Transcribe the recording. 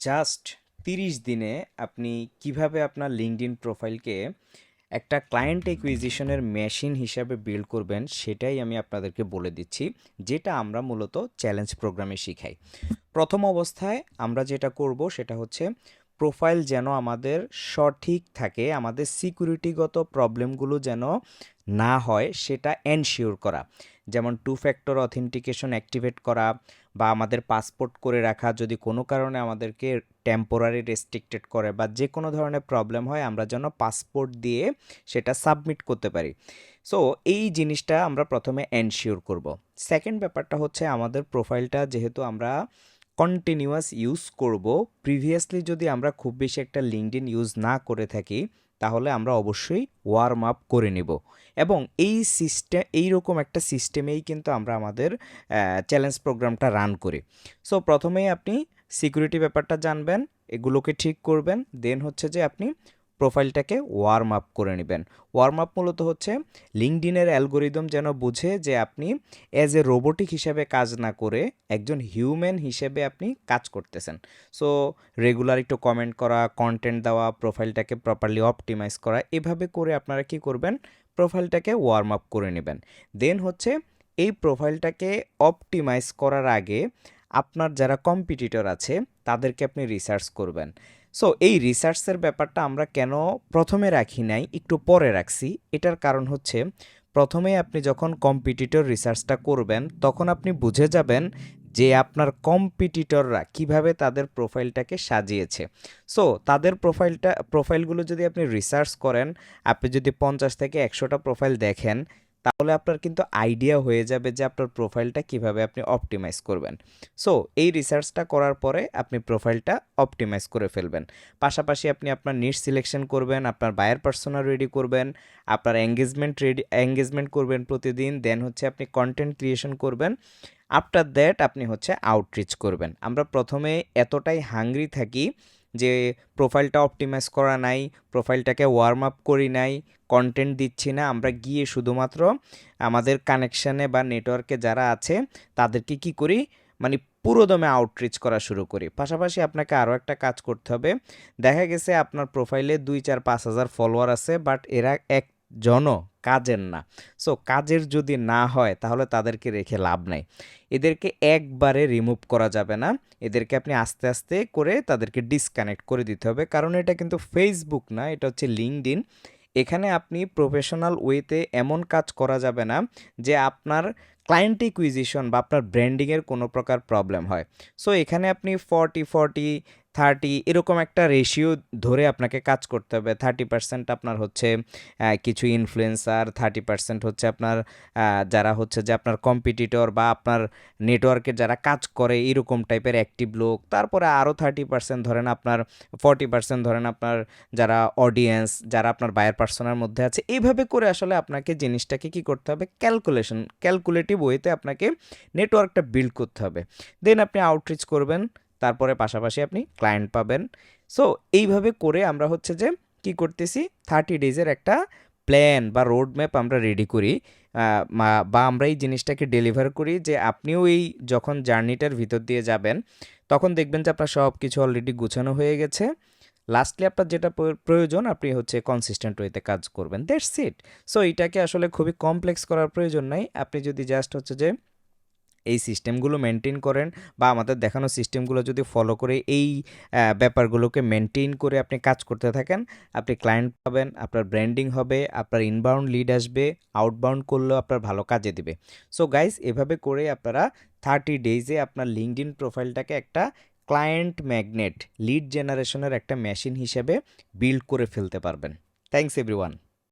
Just 30 দিনে আপনি কিভাবে আপনার লিঙ্কডইন প্রোফাইলকে একটা ক্লায়েন্ট অ্যাকুইজিশনের মেশিন হিসাবে বিল্ড করবেন সেটাই আমি আপনাদেরকে বলে দিচ্ছি, যেটা আমরা মূলত চ্যালেঞ্জ প্রোগ্রামে শিখাই। প্রথম অবস্থায় আমরা যেটা করব সেটা হচ্ছে প্রোফাইল যেন আমাদের সঠিক থাকে, আমাদের সিকিউরিটিগত প্রবলেমগুলো যেন না হয় সেটা এনশিওর করা। যেমন 2 ফ্যাক্টর অথেন্টিকেশন অ্যাক্টিভেট করা বা আমাদের পাসপোর্ট করে রাখা, যদি কোনো কারণে আমাদেরকে টেম্পোরারি রেস্ট্রিক্টেড করে বা যে কোনো ধরনের প্রবলেম হয় আমরা যেন পাসপোর্ট দিয়ে সেটা সাবমিট করতে পারি। সো এই জিনিসটা আমরা প্রথমে এনশিওর করব। সেকেন্ড ব্যাপারটা হচ্ছে আমাদের প্রোফাইলটা যেহেতু আমরা কন্টিনিউয়াস ইউজ করব, প্রিভিয়াসলি যদি আমরা খুব বেশি একটা লিঙ্কডইন ইউজ না করে থাকি তাহলে আমরা অবশ্যই ওয়ার্ম আপ করে নেব। এবং এইরকম একটা সিস্টেমেই কিন্তু আমরা আমাদের চ্যালেঞ্জ প্রোগ্রামটা রান করি। সো প্রথমেই আপনি সিকিউরিটি ব্যাপারটা জানবেন, এগুলোকে ঠিক করবেন, দেন হচ্ছে যে আপনি প্রোফাইলটাকে ওয়ার্ম আপ করে নেবেন। ওয়ার্ম আপ মূলত হচ্ছে লিঙ্কডইনের অ্যালগোরিদম যেন বুঝে যে আপনি অ্যাজ এ রোবোটিক হিসেবে কাজ না করে একজন হিউম্যান হিসেবে আপনি কাজ করতেছেন। সো রেগুলার একটু কমেন্ট করা, কন্টেন্ট দেওয়া, প্রোফাইলটাকে প্রপারলি অপটিমাইজ করা, এভাবে করে আপনারা কি করবেন, প্রোফাইলটাকে ওয়ার্ম আপ করে নেবেন। দেন হচ্ছে এই প্রোফাইলটাকে অপটিমাইজ করার আগে আপনার যারা কম্পিটিটর আছে তাদেরকে আপনি রিসার্চ করবেন। সো এই রিসার্চের ব্যাপারটা আমরা কেন প্রথমে রাখি নাই, একটু পরে রাখছি, এটার কারণ হচ্ছে প্রথমেই আপনি যখন কম্পিটিটর রিসার্চটা করবেন তখন আপনি বুঝে যাবেন যে আপনার কম্পিটিটররা কিভাবে তাদের প্রোফাইলটাকে সাজিয়েছে। সো তাদের প্রোফাইলগুলো যদি আপনি রিসার্চ করেন, আপনি যদি 50 থেকে 100টা প্রোফাইল দেখেন, তাহলে আপনার কিন্তু আইডিয়া হয়ে যাবে যে আপনার প্রোফাইলটা কিভাবে আপনি অপটিমাইজ করবেন। সো এই রিসার্চটা করার পরে আপনি প্রোফাইলটা অপটিমাইজ করে ফেলবেন। পাশাপাশি আপনি আপনার নিশ সিলেকশন করবেন, আপনার বায়ার পার্সোনা রেডি করবেন, আপনার এঙ্গেজমেন্ট করবেন প্রতিদিন, দেন হচ্ছে আপনি কন্টেন্ট ক্রিয়েশন করবেন। আফটার দ্যাট আপনি হচ্ছে আউটরিচ করবেন। আমরা প্রথমে এতটাই হাংরি থাকি যে প্রোফাইলটা অপটিমাইজ করা নাই, প্রোফাইলটাকে ওয়ার্ম আপ করি নাই, কন্টেন্ট দিচ্ছি না, আমরা গিয়ে শুধুমাত্র আমাদের কানেকশানে বা নেটওয়ার্কে যারা আছে তাদেরকে কি করি, মানে পুরোদমে আউটরিচ করা শুরু করি। পাশাপাশি আপনাকে আরও একটা কাজ করতে হবে। দেখা গেছে আপনার প্রোফাইলে 2, 4, 5 হাজার ফলোয়ার আছে, বাট এরা একজনও কাজের না। সো কাজের যদি না হয় তাহলে তাদেরকে রেখে লাভ নাই। এদেরকে একবারে রিমুভ করা যাবে না, এদেরকে আপনি আস্তে আস্তে করে তাদেরকে ডিসকানেক্ট করে দিতে হবে। কারণ এটা কিন্তু ফেসবুক না, এটা হচ্ছে লিঙ্কডইন। এখানে আপনি প্রফেশনাল ওয়েতে এমন কাজ করা যাবে না যে আপনার ক্লায়েন্ট একুইজিশন বা আপনার ব্র্যান্ডিংয়ের কোনো প্রকার প্রবলেম হয়। সো এখানে আপনি 40-40-30 এরকম একটা রেশিও ধরে আপনাকে কাজ করতে হবে। 30% আপনার হচ্ছে কিছু ইনফ্লুয়েন্সার, 30% হচ্ছে আপনার যারা হচ্ছে যে আপনার কম্পিটিটর বা আপনার নেটওয়ার্কে যারা কাজ করে এরকম টাইপের অ্যাক্টিভ লোক, তারপরে আরও 30% ধরেন আপনার, 40% ধরেন আপনার যারা অডিয়েন্স, যারা আপনার বায়ার পার্সোনার মধ্যে আছে। এইভাবে করে আসলে আপনাকে জিনিসটাকে কি করতে হবে, ক্যালকুলেটিভ ওয়েতে আপনাকে নেটওয়ার্কটা বিল্ড করতে হবে। দেন আপনি আউটরিচ করবেন, তারপরে পাশাপাশি আপনি ক্লায়েন্ট পাবেন। সো এইভাবে করে আমরা হচ্ছে যে কি করতেছি, 30 ডেজের একটা প্ল্যান বা রোড ম্যাপ আমরা রেডি করি, বা আমরা এই জিনিসটাকে ডেলিভার করি যে আপনিও এই যখন জার্নিটার ভিতর দিয়ে যাবেন তখন দেখবেন যে আপনার সব কিছু অলরেডি গুছানো হয়ে গেছে। লাস্টলি আপনার যেটা প্রয়োজন, আপনি হচ্ছে কনসিস্টেন্ট ওয়েতে কাজ করবেন, দ্যাটস ইট। সো এটাকে আসলে খুবই কমপ্লেক্স করার প্রয়োজন নাই। আপনি যদি জাস্ট হচ্ছে যে এই সিস্টেমগুলো মেনটেন করেন বা আমাদের দেখানো সিস্টেমগুলো যদি ফলো করে এই ব্যাপারগুলোকে মেনটেন করে আপনি কাজ করতে থাকেন, আপনি ক্লায়েন্ট পাবেন, আপনার ব্র্যান্ডিং হবে, আপনার ইনবাউন্ড লিড আসবে, আউটবাউন্ড করলেও আপনার ভালো কাজে দিবে। সো গাইস, এভাবে করে আপনারা 30 ডেজে আপনার লিঙ্কডইন প্রোফাইলটাকে একটা ক্লায়েন্ট ম্যাগনেট, লিড জেনারেশনের একটা মেশিন হিসেবে বিল্ড করে ফেলতে পারবেন। Thanks everyone.